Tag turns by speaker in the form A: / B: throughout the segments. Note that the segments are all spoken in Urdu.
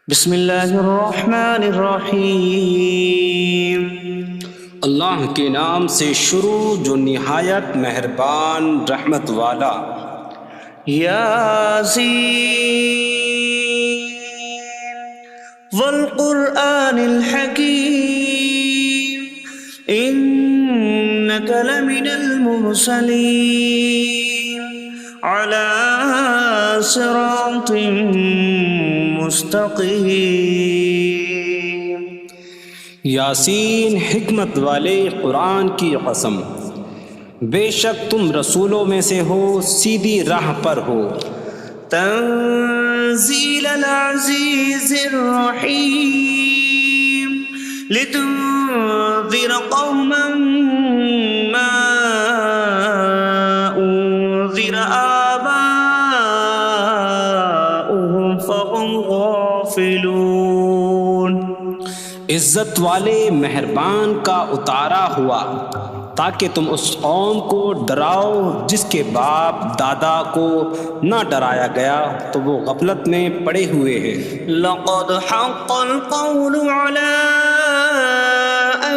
A: بسم اللہ الرحمن الرحیم۔
B: اللہ کے نام سے شروع جو نہایت مہربان رحمت والا۔
A: یاسین والقرآن الحکیم انک لمن المرسلین علی صراط مستقیم۔
B: یاسین حکمت والے قرآن کی قسم، بے شک تم رسولوں میں سے ہو، سیدھی راہ پر ہو۔
A: تنزیل العزیز الرحیم لتنذر قوما ما انذر آباؤهم فهم غافلون۔
B: عزت والے مہربان کا اتارا ہوا تاکہ تم اس قوم کو ڈراؤ جس کے باپ دادا کو نہ ڈرایا گیا تو وہ غفلت میں پڑے ہوئے ہیں۔
A: لقد حق القول على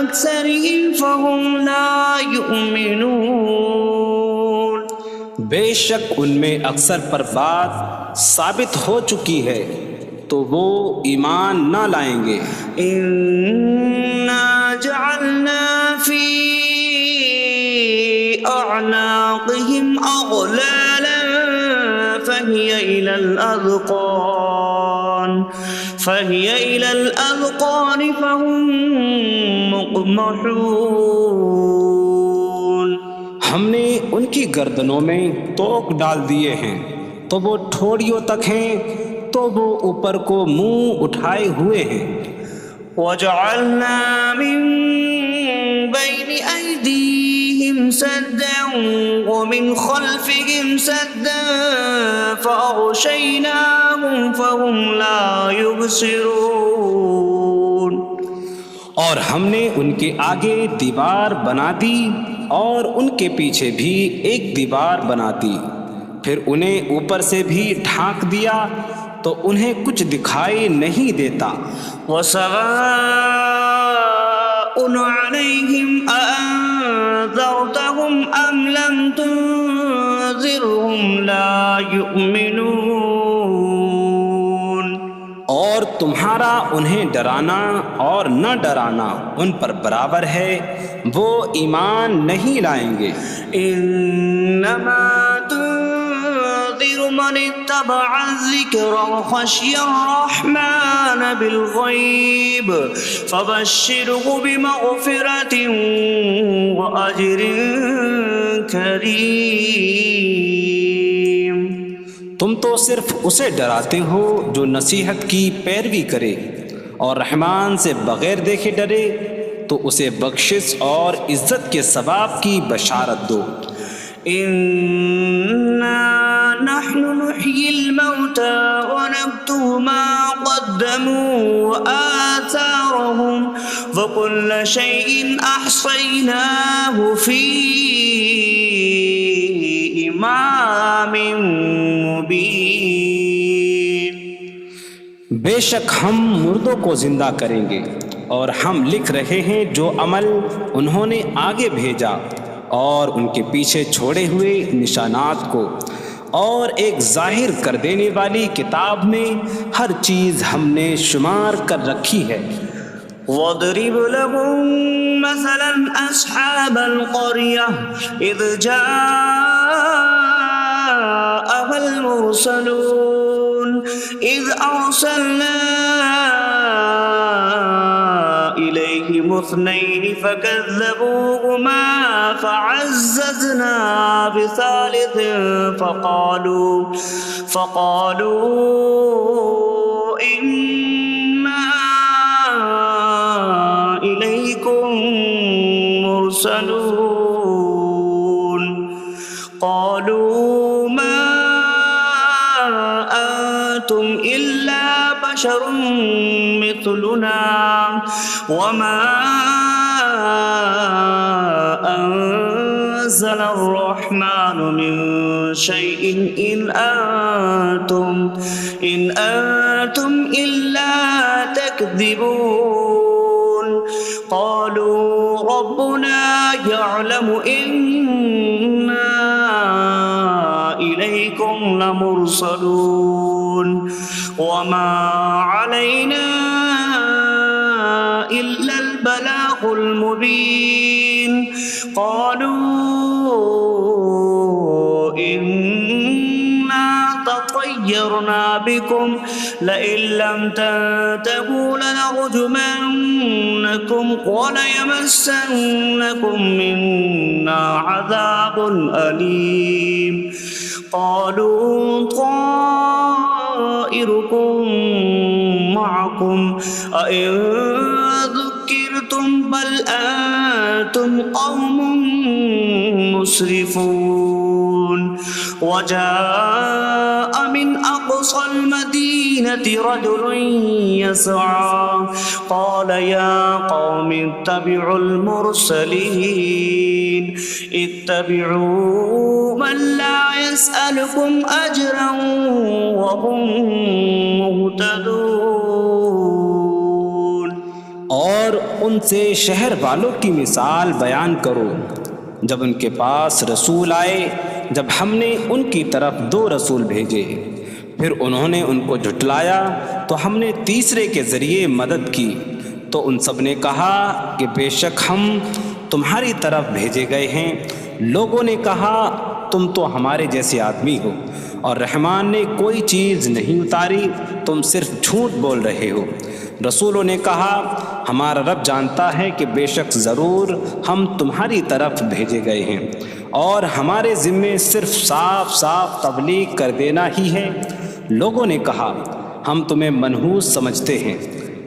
A: أكثرهم فهم لا يؤمنون۔
B: بے شک ان میں اکثر پر بات ثابت ہو چکی ہے تو وہ ایمان نہ لائیں گے۔
A: إنا جعلنا في أعناقهم أغلالا فهي إلى الأذقان فهم مقمحون۔
B: ہم نے ان کی گردنوں میں توق ڈال دیے ہیں تو وہ ٹھوڑیوں تک ہیں، تو وہ اوپر کو منہ اٹھائے ہوئے ہیں۔
A: وجعلنا من بين أيديهم سدا ومن خلفهم سدا فأغشيناهم فهم لا يبصرون۔
B: اور ہم نے ان کے آگے دیوار بنا دی اور ان کے پیچھے بھی ایک دیوار بنا دی، پھر انہیں اوپر سے بھی ڈھانک دیا تو انہیں کچھ دکھائی نہیں دیتا۔
A: وسواء عليهم أأنذرتهم أم لم تنذرهم لا يؤمنون۔
B: اور تمہارا انہیں ڈرانا اور نہ ڈرانا ان پر برابر ہے، وہ ایمان نہیں لائیں گے۔
A: انما تنذر من اتبع الذکر وخشی الرحمن بالغیب فبشره بمغفرة وأجر کریم۔
B: تم تو صرف اسے ڈراتے ہو جو نصیحت کی پیروی کرے اور رحمان سے بغیر دیکھے ڈرے، تو اسے بخشش اور عزت کے ثواب کی بشارت دو۔
A: انا نحن نحيي الموتى ونكتب ما قدموا وآثارهم وكل شيء أحصيناه في إمام مبين۔
B: بے شک ہم مردوں کو زندہ کریں گے اور ہم لکھ رہے ہیں جو عمل انہوں نے آگے بھیجا اور ان کے پیچھے چھوڑے ہوئے نشانات کو، اور ایک ظاہر کر دینے والی کتاب میں ہر چیز ہم نے شمار کر رکھی ہے۔
A: وَاضْرِبْ لَهُم مَّثَلًا أَصْحَابَ الْقَرْيَةِ إِذْ جَاءَهَا الْمُرْسَلُونَ إِذْ أَرْسَلْنَا إِلَيْهِمُ اثْنَيْنِ فَكَذَّبُوهُمَا فَعَزَّزْنَا بِثَالِثٍ فَقَالُوا إِنَّا إِلَيْكُمْ مُرْسَلُونَ۔ قَالُوا مَا أَنتُمْ إِلَّا بَشَرٌ مِثْلُنَا وَمَا أَنتُمْ نزل الرحمن من شيء إن أنتم إلا تكذبون قالوا ربنا يعلم إنا إليكم لمرسلون وما علينا إلا البلاغ المبين قالوا إنا تطيرنا بكم لئن لم تنتهوا لنرجمنكم وليمسنكم منا عذاب أليم قالوا طائركم معكم أئن ذكرتم بل أنتم قوم مسرفون وجاء من أقصى المدينة رجل يسعى قال يا قوم اتبعوا المرسلين اتبعوا من لا يسألكم أجرا وهم مهتدون
B: اور ان سے شہر والوں کی مثال بیان کرو جب ان کے پاس رسول آئے جب ہم نے ان کی طرف 2 رسول بھیجے پھر انہوں نے ان کو جھٹلایا تو ہم نے تیسرے کے ذریعے مدد کی تو ان سب نے کہا کہ بے شک ہم تمہاری طرف بھیجے گئے ہیں لوگوں نے کہا تم تو ہمارے جیسے آدمی ہو اور رحمان نے کوئی چیز نہیں اتاری تم صرف جھوٹ بول رہے ہو رسولوں نے کہا ہمارا رب جانتا ہے کہ بے شک ضرور ہم تمہاری طرف بھیجے گئے ہیں اور ہمارے ذمے صرف صاف صاف تبلیغ کر دینا ہی ہے لوگوں نے کہا ہم تمہیں منحوس سمجھتے ہیں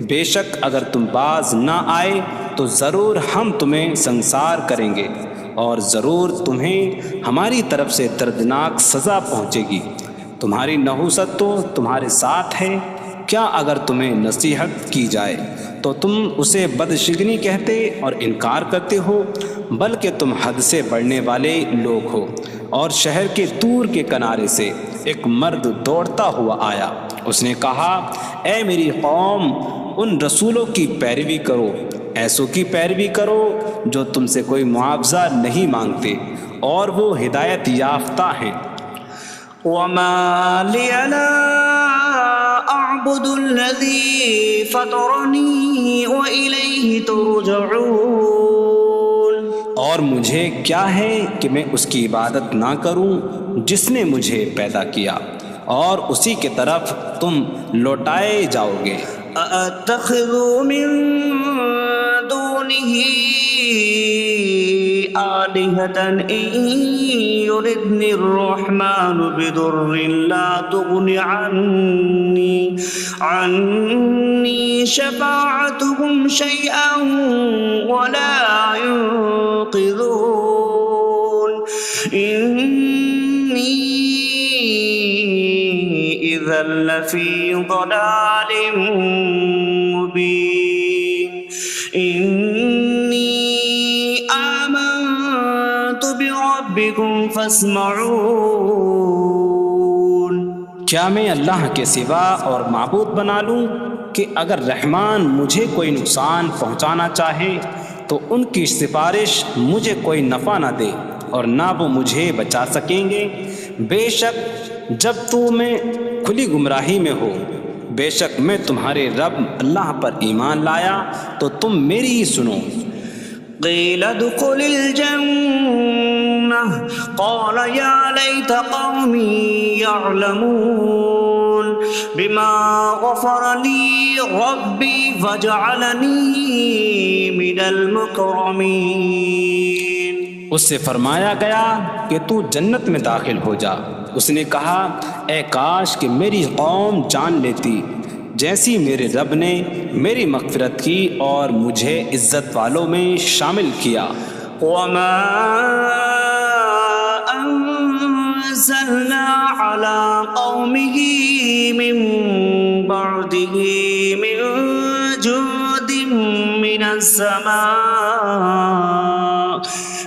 B: بے شک اگر تم باز نہ آئے تو ضرور ہم تمہیں سنسار کریں گے اور ضرور تمہیں ہماری طرف سے دردناک سزا پہنچے گی تمہاری نحوست تو تمہارے ساتھ ہے کیا اگر تمہیں نصیحت کی جائے تو تم اسے بدشگنی کہتے اور انکار کرتے ہو بلکہ تم حد سے بڑھنے والے لوگ ہو اور شہر کے دور کے کنارے سے ایک مرد دوڑتا ہوا آیا اس نے کہا اے میری قوم ان رسولوں کی پیروی کرو ایسوں کی پیروی کرو جو تم سے کوئی معاوضہ نہیں مانگتے اور وہ ہدایت یافتہ ہیں
A: وما لي لا أعبد الذي فطرني وإليه ترجعون
B: اور مجھے کیا ہے کہ میں اس کی عبادت نہ کروں جس نے مجھے پیدا کیا اور اسی کی طرف تم لوٹائے جاؤ گے
A: أأتخذ من دونه آلهة إن يردني الرحمن بضر لا تغن عني شفاعتهم شيئا ولا ينقذون إني إذا لفي ضلال مبين إني آمنت بربكم فاسمعون
B: کیا میں اللہ کے سوا اور معبود بنا لوں کہ اگر رحمان مجھے کوئی نقصان پہنچانا چاہے تو ان کی سفارش مجھے کوئی نفع نہ دے اور نہ وہ مجھے بچا سکیں گے بے شک جب میں کھلی گمراہی میں ہو بے شک میں تمہارے رب اللہ پر ایمان لایا تو تم میری ہی سنو
A: قيل ادخل الجنة قال يا ليت قومي يعلمون بما غفر لي ربي فجعلني من المكرمين
B: اس سے فرمایا گیا کہ تو جنت میں داخل ہو جا اس نے کہا اے کاش کہ میری قوم جان لیتی جیسی میرے رب نے میری مغفرت کی اور مجھے عزت والوں میں شامل کیا
A: وما أنزلنا على قومه من بعده من جود من السماء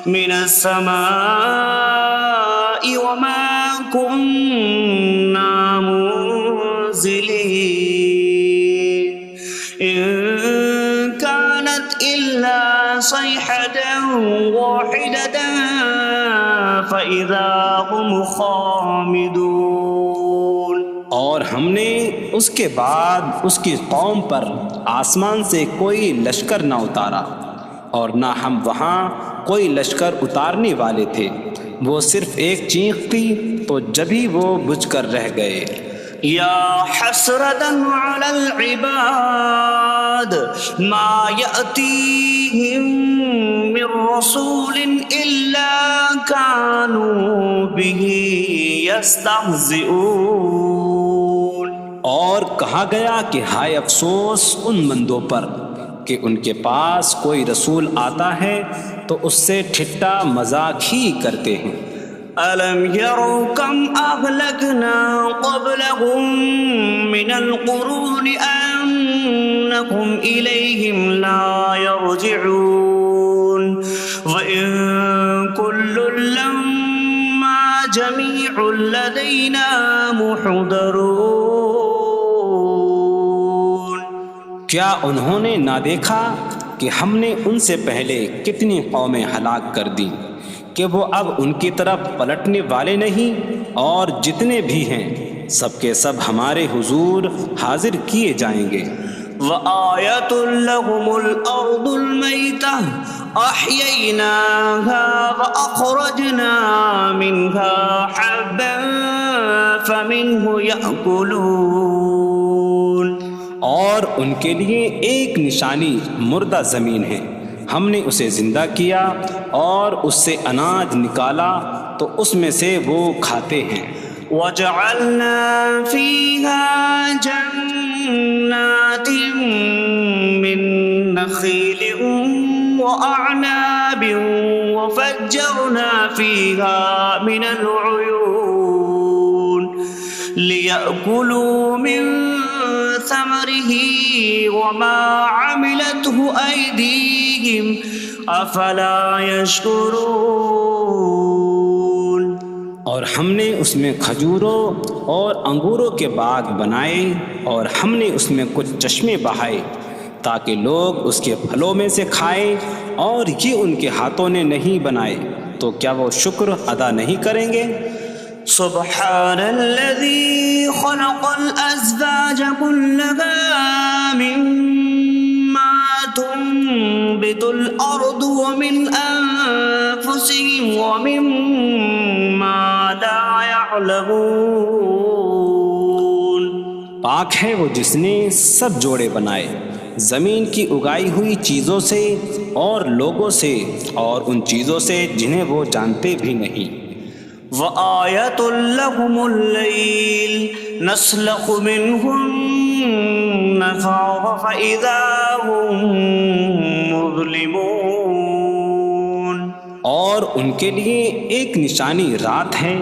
A: من السماء وما كنا منزلين إن كانت إلا صيحة واحدة فإذا هم خامدون۔
B: اور ہم نے اس کے بعد اس کی قوم پر آسمان سے کوئی لشکر نہ اتارا، اور نہ ہم وہاں کوئی لشکر اتارنے والے تھے، وہ صرف ایک چیخ تھی تو جبھی وہ بجھ کر رہ گئے۔
A: یا حسرة على العباد ما يأتيهم من رسول إلا كانوا به يستهزئون۔
B: اور کہا گیا کہ ہائے افسوس ان بندوں پر کہ ان کے پاس کوئی رسول آتا ہے تو اس سے ٹھٹا مذاق ہی کرتے ہیں۔
A: أَلَمْ يَرَوْا كَمْ أَهْلَكْنَا قَبْلَهُمْ مِنَ الْقُرُونِ أَنَّكُمْ إِلَيْهِمْ لَا يَرْجِعُونَ وَإِن كُلٌّ لَّمَّا جَمِيعٌ لَّدَيْنَا مُحْضَرُونَ۔
B: کیا انہوں نے نہ دیکھا کہ ہم نے ان سے پہلے کتنی قومیں ہلاک کر دیں کہ وہ اب ان کی طرف پلٹنے والے نہیں، اور جتنے بھی ہیں سب کے سب ہمارے حضور حاضر کیے جائیں گے۔
A: وَآيَةٌ لَّهُمُ الْأَرْضُ الْمَيْتَةُ أَحْيَيْنَاهَا وَأَخْرَجْنَا مِنْهَا حَبًّا فَمِنْهُ يَأْكُلُونَ۔
B: اور ان کے لیے ایک نشانی مردہ زمین ہے، ہم نے اسے زندہ کیا اور اس سے اناج نکالا تو اس میں سے وہ کھاتے ہیں۔
A: وَجَعَلْنَا فِيهَا جَنَّاتٍ مِّن نَّخِيلٍ وَأَعْنَابٍ وَفَجَّرْنَا فِيهَا مِنَ الْعُيُونِ لِيَأْكُلُوا مِن ثَمَرِهِ وَمَا عَمِلَتْهُ أَيْدِيهِمْ أَفَلَا يَشْكُرُونَ۔
B: اور ہم نے اس میں کھجوروں اور انگوروں کے باغ بنائے، اور ہم نے اس میں کچھ چشمے بہائے تاکہ لوگ اس کے پھلوں میں سے کھائیں، اور یہ ان کے ہاتھوں نے نہیں بنائے، تو کیا وہ شکر ادا نہیں کریں گے؟
A: سبحان الذي خلق الأزواج كلها مما تنبت الأرض ومن أنفسهم ومما لا يعلمون۔
B: پاک ہے وہ جس نے سب جوڑے بنائے زمین کی اگائی ہوئی چیزوں سے اور لوگوں سے اور ان چیزوں سے جنہیں وہ جانتے بھی نہیں۔
A: وَآيَةٌ لَّهُمُ اللَّيْلُ نَسْلَخُ مِنْهُ النَّهَارَ فَإِذَا هُم مُظْلِمُونَ۔
B: اور ان کے لیے ایک نشانی رات ہے،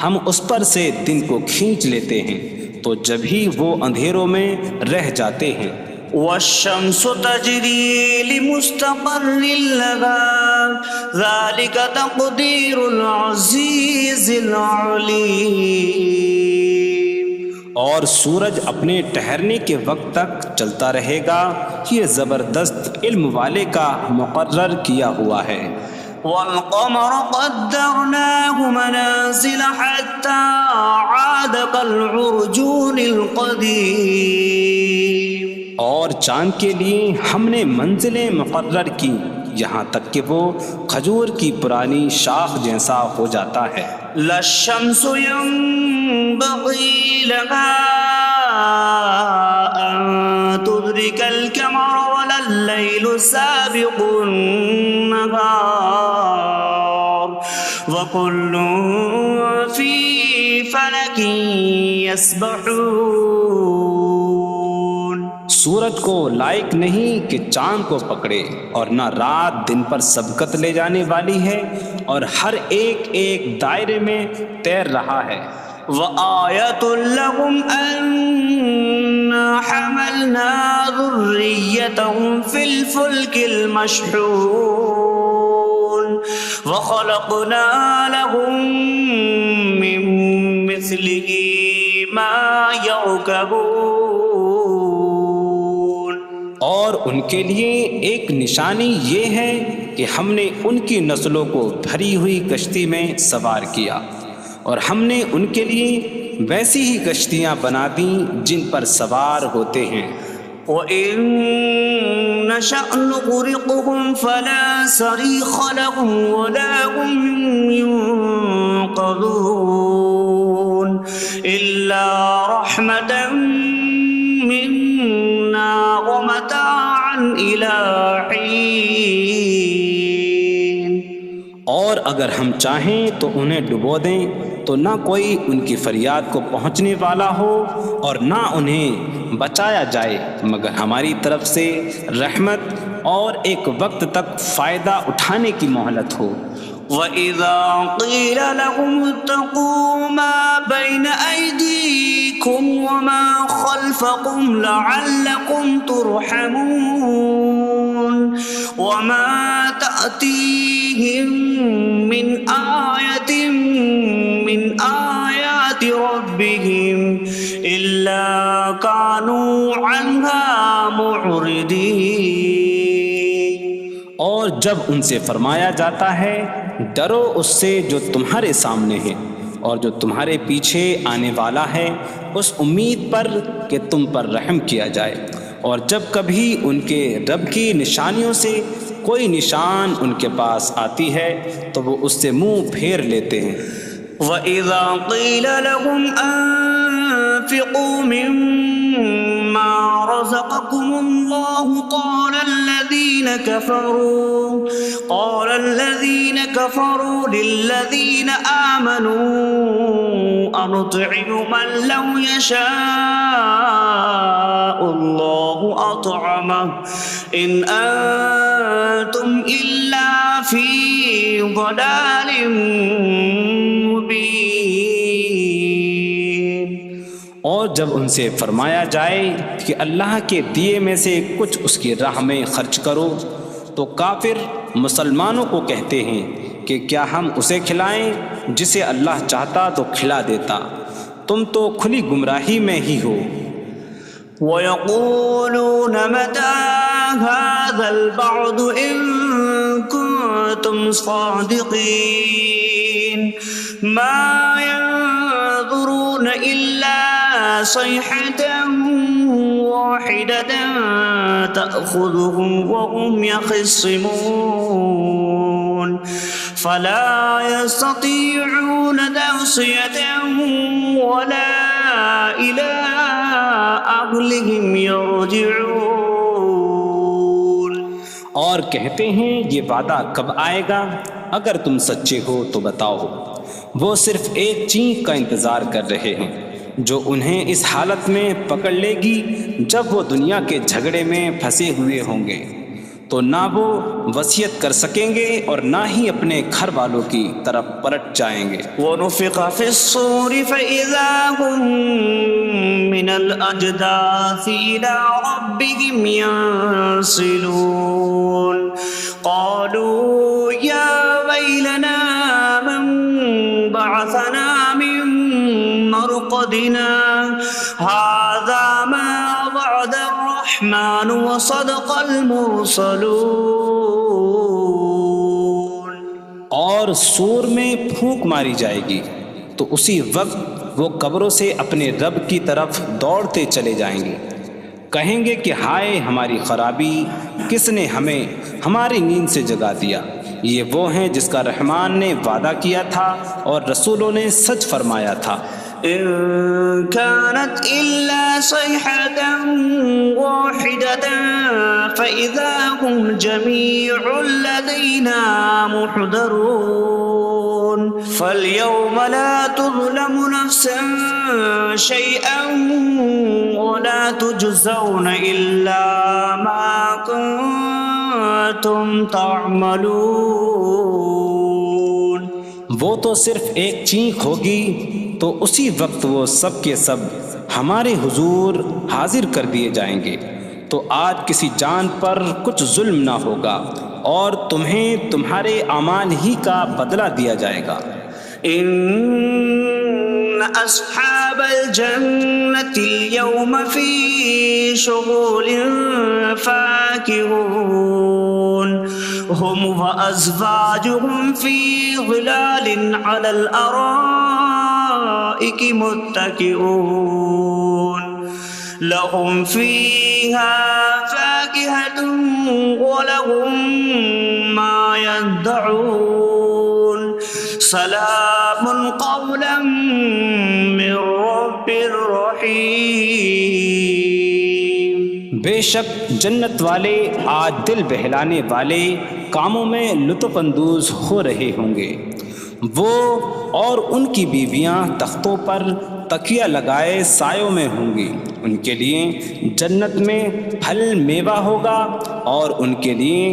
B: ہم اس پر سے دن کو کھینچ لیتے ہیں تو جبھی وہ اندھیروں میں رہ جاتے ہیں۔
A: وَالشَّمْسُ تَجْرِي لِمُسْتَقَرٍّ لَّهَا ذَلِكَ تَقْدِيرُ الْعَزِيزِ الْعَلِيمِ۔
B: اور سورج اپنے ٹھہرنے کے وقت تک چلتا رہے گا، یہ زبردست علم والے کا مقرر کیا ہوا ہے۔
A: وَالْقَمَرَ قَدَّرْنَاهُ مَنَازِلَ حَتَّى عَادَ كَالْعُرْجُونِ الْقَدِيمِ۔
B: اور چاند کے لیے ہم نے منزلیں مقرر کی یہاں تک کہ وہ کھجور کی پرانی شاخ جیسا ہو جاتا ہے۔
A: لا الشمس ينبغي لها أن تدرك القمر ولا الليل سابق النهار وكل في فلك يسبحون۔
B: سورج کو لائق نہیں کہ چاند کو پکڑے، اور نہ رات دن پر سبقت لے جانے والی ہے، اور ہر ایک ایک دائرے میں تیر رہا ہے۔
A: وَآيَةٌ لَّهُمْ أَنَّا حَمَلْنَا ذُرِّيَّتَهُمْ فِي الْفُلْكِ الْمَشْحُونِ۔ وخلقنا لهم من مثله ما يركبون.
B: اور ان کے لیے ایک نشانی یہ ہے کہ ہم نے ان کی نسلوں کو بھری ہوئی کشتی میں سوار کیا، اور ہم نے ان کے لیے ویسی ہی کشتیاں بنا دیں جن پر سوار ہوتے ہیں.
A: وَإِن نَّشَأْ نُغْرِقْهُمْ فَلَا صَرِيخَ لَهُمْ وَلَا هُمْ يُنقَذُونَ إِلَّا رَحْمَةً مِّنَّا وَمَتَاعًا إِلَىٰ حِينٍ.
B: اور اگر ہم چاہیں تو انہیں ڈبو دیں تو نہ کوئی ان کی فریاد کو پہنچنے والا ہو اور نہ انہیں بچایا جائے مگر ہماری طرف سے رحمت اور ایک وقت تک فائدہ اٹھانے کی مہلت ہو.
A: وَإِذَا قِيلَ لَهُمُ اتَّقُوا مَا بَيْنَ أَيْدِيكُمْ وَمَا خَلْفَكُمْ لَعَلَّكُمْ تُرْحَمُونَ وَمَا تَأْتِيهِم مِّنْ آيَةٍ مِّنْ آيَاتِ رَبِّهِمْ إِلَّا كَانُوا عَنْهَا مُعْرِضِينَ.
B: اور جب ان سے فرمایا جاتا ہے ڈرو اس سے جو تمہارے سامنے ہے اور جو تمہارے پیچھے آنے والا ہے، اس امید پر کہ تم پر رحم کیا جائے، اور جب کبھی ان کے رب کی نشانیوں سے کوئی نشان ان کے پاس آتی ہے تو وہ اس سے منہ پھیر لیتے ہیں.
A: وَإِذَا قِيلَ لَهُمْ أَنفِقُوا مِمَّا رَزَقَكُمُ اللَّهُ قَالَ الَّذِينَ كَفَرُوا لِلَّذِينَ آمَنُوا أَنُطْعِمُ مَن لَّوْ يَشَاءُ اللَّهُ أَطْعَمَهُ إِنْ أَنتُمْ إِلَّا فِي ضَلَالٍ مُّبِينٍ.
B: اور جب ان سے فرمایا جائے کہ اللہ کے دیے میں سے کچھ اس کی راہ میں خرچ کرو تو کافر مسلمانوں کو کہتے ہیں کہ کیا ہم اسے کھلائیں جسے اللہ چاہتا تو کھلا دیتا، تم تو کھلی گمراہی میں ہی ہو.
A: وَيَقُولُونَ مَتَىٰ هَٰذَا الْوَعْدُ إِن كُنتُمْ صَادِقِينَ مَا يَنظُرُونَ إِلَّا صَيْحَةً وَاحِدَةً تَأْخُذُهُمْ وَهُمْ يَخِصِّمُونَ فَلَا يَسْتَطِيعُونَ تَوْصِيَةً وَلَا إِلَىٰ أَهْلِهِمْ يَرْجِعُونَ.
B: اور کہتے ہیں یہ وعدہ کب آئے گا؟ اگر تم سچے ہو تو بتاؤ. وہ صرف ایک چینک کا انتظار کر رہے ہیں جو انہیں اس حالت میں پکڑ لے گی جب وہ دنیا کے جھگڑے میں پھنسے ہوئے ہوں گے، تو نہ وہ وصیت کر سکیں گے اور نہ ہی اپنے گھر والوں کی طرف پلٹ جائیں گے.
A: وَنُفِخَ فِي الصُّورِ فَإِذَا هُم مِّنَ الْأَجْدَاثِ إِلَىٰ رَبِّهِمْ يَنسِلُونَ قَالُوا يَا وَيْلَنَا مَن بَعَثَنَا مِن مَّرْقَدِنَا هَٰذَا مَا وَعَدَ الرَّحْمَٰنُ وَصَدَقَ الْمُرْسَلُونَ.
B: اور سور میں پھونک ماری جائے گی تو اسی وقت وہ قبروں سے اپنے رب کی طرف دوڑتے چلے جائیں گے، کہیں گے کہ ہائے ہماری خرابی، کس نے ہمیں ہماری نیند سے جگا دیا. یہ وہ ہیں جس کا رحمان نے وعدہ کیا تھا اور رسولوں نے سچ فرمایا تھا.
A: إن كانت إلا صيحة واحدة فإذا هم جميع لدينا محضرون. فاليوم لا تظلم نفس شيئا ولا تجزون إلا ما كنتم تعملون.
B: وہ تو صرف ایک چینک ہوگی تو اسی وقت وہ سب کے سب ہمارے حضور حاضر کر دیے جائیں گے، تو آج کسی جان پر کچھ ظلم نہ ہوگا اور تمہیں تمہارے اعمال ہی کا بدلہ دیا جائے گا۔
A: إن أصحاب الجنة اليوم في شغل فاكهون هم وأزواجهم في ظلال على الأرائك متكئون لهم فيها فاكهة ولهم ما يدعون سلام قولا من رب رحیم۔
B: بے شک جنت والے آج دل بہلانے والے کاموں میں لطف اندوز ہو رہے ہوں گے۔ وہ اور ان کی بیویاں تختوں پر تکیہ لگائے سایوں میں ہوں گی۔ ان کے لیے جنت میں پھل میوہ ہوگا اور ان کے لیے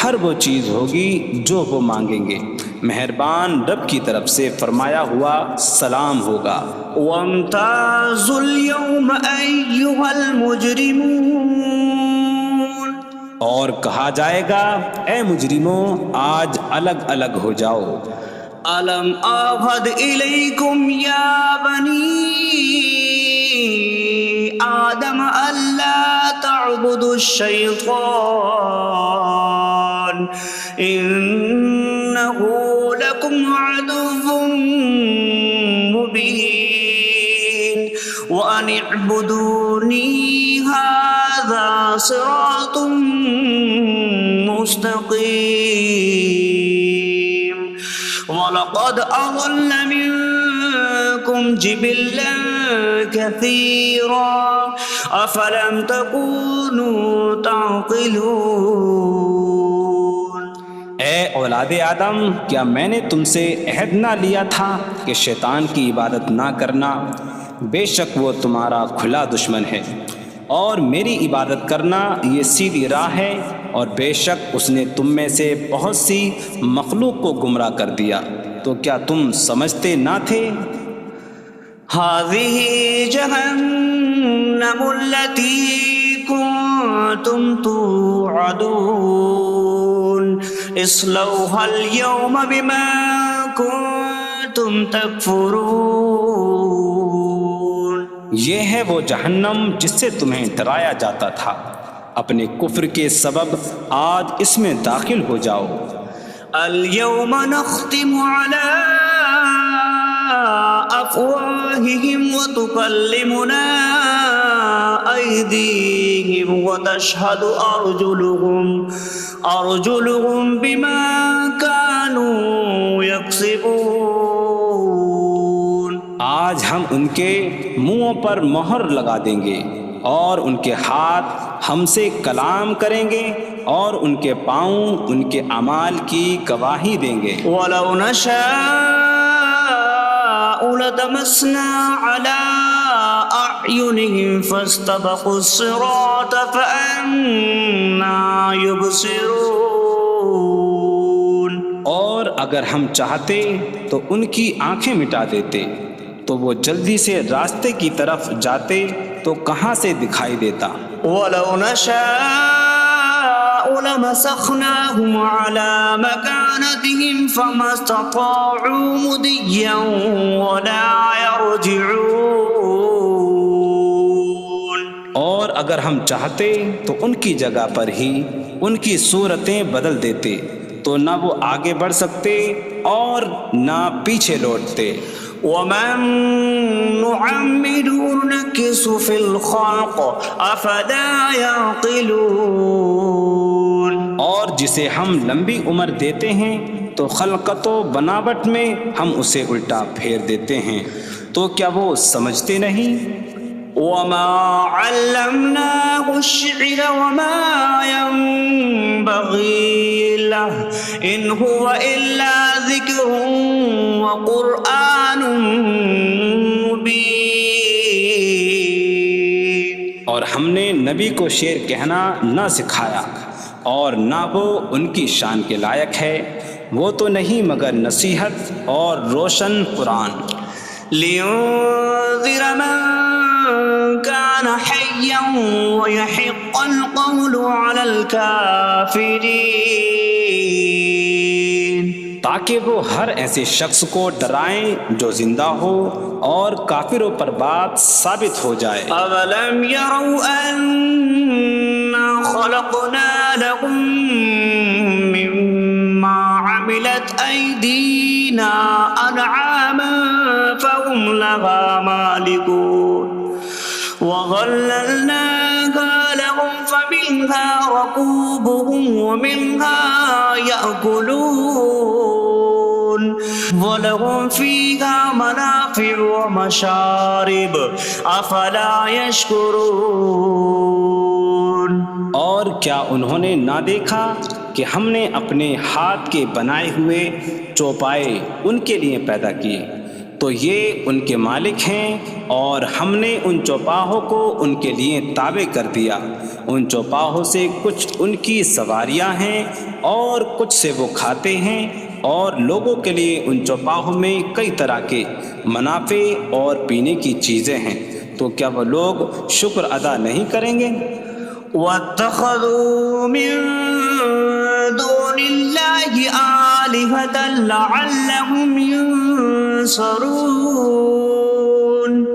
B: ہر وہ چیز ہوگی جو وہ مانگیں گے۔ مہربان رب کی طرف سے فرمایا ہوا سلام ہوگا۔
A: وامتازوا اليوم أيها المجرمون،
B: اور کہا جائے گا اے مجرموں آج الگ الگ ہو جاؤ۔
A: ألم أعهد إليكم يا بني آدم ألا تعبدوا الشيطان إنه لكم عدو مبين وأن اعبدوني هذا صراط مستقيم وَلَقَدْ أَضَلَّ مِنكُمْ جِبِلًّا كَثِيرًا أَفَلَمْ تَكُونُوا تَعْقِلُونَ۔
B: اے اولاد آدم، کیا میں نے تم سے عہد نہ لیا تھا کہ شیطان کی عبادت نہ کرنا؟ بے شک وہ تمہارا کھلا دشمن ہے، اور میری عبادت کرنا یہ سیدھی راہ ہے، اور بے شک اس نے تم میں سے بہت سی مخلوق کو گمراہ کر دیا، تو کیا تم سمجھتے نہ تھے؟
A: هذه جهنم التي كنتم توعدون اصلوها اليوم بما كنتم تكفرون۔
B: یہ ہے وہ جہنم جس سے تمہیں ڈرایا جاتا تھا، اپنے کفر کے سبب آج اس میں داخل ہو جاؤ۔
A: اليوم نختم على أفواههم وتكلمنا أيديهم وتشهد أرجلهم بما كانوا يكسبون۔
B: آج ہم ان کے منہوں پر مہر لگا دیں گے، اور ان کے ہاتھ ہم سے کلام کریں گے، اور ان کے پاؤں ان کے اعمال کی گواہی دیں گے۔
A: وَلَوْ نَشَاءُ لَطَمَسْنَا عَلَىٰ أَعْيُنِهِمْ فَاسْتَبَقُوا الصِّرَاطَ فَأَنَّىٰ يُبْصِرُونَ۔
B: اور اگر ہم چاہتے تو ان کی آنکھیں مٹا دیتے، تو وہ جلدی سے راستے کی طرف جاتے تو کہاں سے دکھائی دیتا۔
A: وَلَوْ نَشَاءُ لَمَسَخْنَاهُمْ عَلَىٰ مَكَانَتِهِمْ فَمَا اسْتَطَاعُوا مُضِيًّا وَلَا يَرْجِعُونَ۔
B: اور اگر ہم چاہتے تو ان کی جگہ پر ہی ان کی صورتیں بدل دیتے، تو نہ وہ آگے بڑھ سکتے اور نہ پیچھے لوٹتے۔
A: وَمَن نُّعَمِّرْهُ نُنَكِّسْهُ فِي الْخَلْقِ أَفَلَا يَعْقِلُونَ۔
B: اور جسے ہم لمبی عمر دیتے ہیں تو خلقت و بناوٹ میں ہم اسے الٹا پھیر دیتے ہیں، تو کیا وہ سمجھتے نہیں؟
A: وَمَا عَلَّمْنَاهُ الشِّعْرَ وَمَا يَنبَغِي لَهُ إِنْ هُوَ إِلَّا ذِكْرٌ وَقُرْآنٌ مُّبِينٌ۔
B: اور ہم نے نبی کو شعر کہنا نہ سکھایا، اور نہ وہ ان کی شان کے لائق ہے، وہ تو نہیں مگر نصیحت اور روشن قرآن۔
A: لِيُنذِرَ مَن كَانَ حَيًّا حيا ويحق القول على الكافرين
B: تاکہ وہ ہر ایسے شخص کو ڈرائیں جو زندہ ہو اور کافروں پر بات ثابت ہو جائے۔
A: أولم يروا أنا خلقنا لهم مما عملت أيدينا أنعاما فهم لها مالكون وظللناها لهم فمنها ركوبهم ومنها يأكلون وَلَهُمْ فِيهَا مَنَافِعُ وَمَشَارِبُ أَفَلَا يَشْكُرُونَ۔
B: اور کیا انہوں نے نہ دیکھا کہ ہم نے اپنے ہاتھ کے بنائے ہوئے چوپائے ان کے لیے پیدا کیے، تو یہ ان کے مالک ہیں، اور ہم نے ان چوپاہوں کو ان کے لیے تابع کر دیا۔ ان چوپاہوں سے کچھ ان کی سواریاں ہیں اور کچھ سے وہ کھاتے ہیں، اور لوگوں کے لیے ان چوپاہوں میں کئی طرح کے منافع اور پینے کی چیزیں ہیں، تو کیا وہ لوگ شکر ادا نہیں کریں گے؟
A: وَاتَّخَذُوا مِن دُونِ اللَّهِ آلِهَةً لَعَلَّهُمْ يُنصَرُونَ۔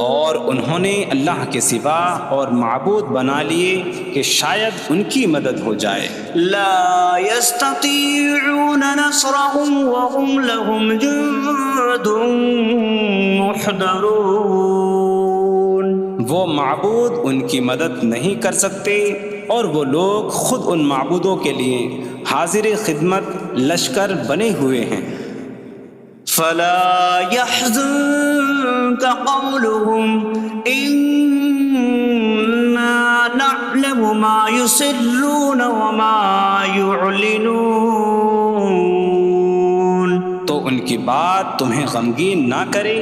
B: اور انہوں نے اللہ کے سوا اور معبود بنا لیے کہ شاید ان کی مدد ہو جائے۔
A: لا يستطيعون نصرهم وهم لهم جند محضرون۔
B: وہ معبود ان کی مدد نہیں کر سکتے، اور وہ لوگ خود ان معبودوں کے لیے حاضر خدمت لشکر بنے ہوئے ہیں۔
A: فلا يحزنك قولهم إنا نعلم ما يسرون وما يعلنون۔
B: تو ان کی بات تمہیں غمگین نہ کرے،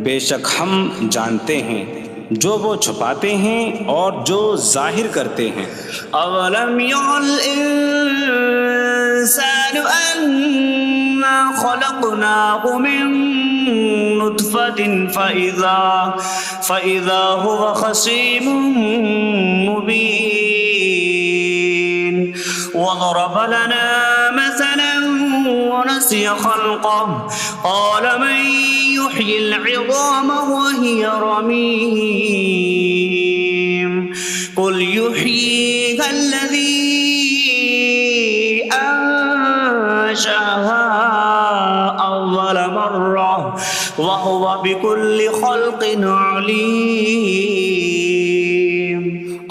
B: بے شک ہم جانتے ہیں جو وہ چھپاتے ہیں اور جو ظاہر کرتے ہیں۔
A: اولم ير الانسان انا خلقناه من نطفة فإذا هو خصيم مبين وضرب لنا مثلا ونسي خلقه قال من يحيي العظام وهي رميم قل يحييها الذي أنشأها أول مرة وهو بكل خلق عليم۔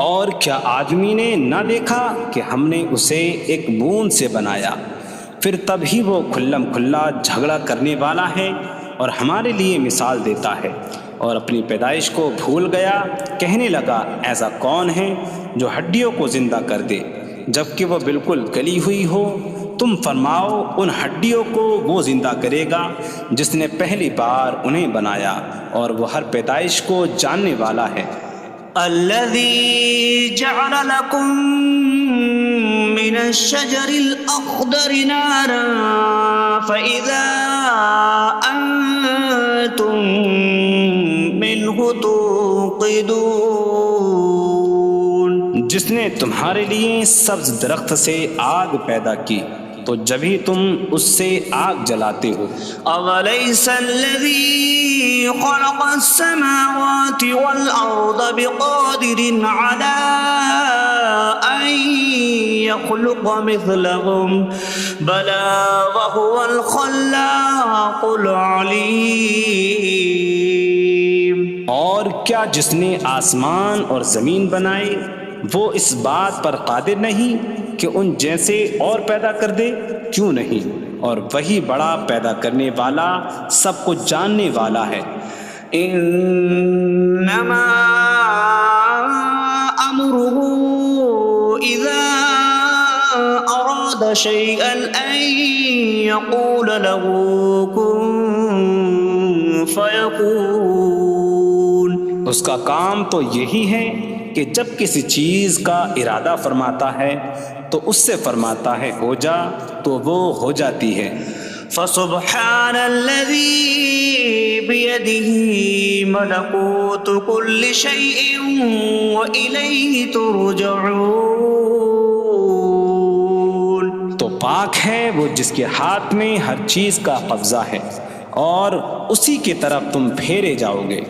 B: اور کیا آدمی نے نہ دیکھا کہ ہم نے اسے ایک بوند سے بنایا، پھر تب ہی وہ کھلم کھلا جھگڑا کرنے والا ہے اور ہمارے لیے مثال دیتا ہے، اور اپنی پیدائش کو بھول گیا، کہنے لگا ایسا کون ہے جو ہڈیوں کو زندہ کر دے جبکہ وہ بالکل گلی ہوئی ہو؟ تم فرماؤ ان ہڈیوں کو وہ زندہ کرے گا جس نے پہلی بار انہیں بنایا، اور وہ ہر پیدائش کو جاننے والا ہے۔
A: الذي جعل لكم من الشجر الأخضر نارا فإذا أنتم منه توقدون۔
B: جس نے تمہارے لیے سبز درخت سے آگ پیدا کی تو جبھی تم اس سے آگ جلاتے ہو۔
A: أَوَلَيْسَ الَّذِي خَلَقَ السَّمَاوَاتِ وَالْأَرْضَ بِقَادِرٍ عَلَىٰ أَن يَخْلُقَ مِثْلَهُم بَلَىٰ وَهُوَ الْخَلَّاقُ الْعَلِيمُ۔
B: اور کیا جس نے آسمان اور زمین بنائے وہ اس بات پر قادر نہیں کہ ان جیسے اور پیدا کر دے؟ کیوں نہیں، اور وہی بڑا پیدا کرنے والا سب کچھ جاننے والا ہے۔
A: انما امره اذا اراد شيئا ان يقول له كن فيكون۔
B: اس کا کام تو یہی ہے کہ جب کسی چیز کا ارادہ فرماتا ہے تو اس سے فرماتا ہے ہو جا، تو وہ ہو جاتی ہے۔
A: فسبحان الذي بيده ملكوت كل شيء وإليه ترجعون.
B: تو پاک ہے وہ جس کے ہاتھ میں ہر چیز کا قبضہ ہے اور اسی کی طرف تم پھیرے جاؤ گے.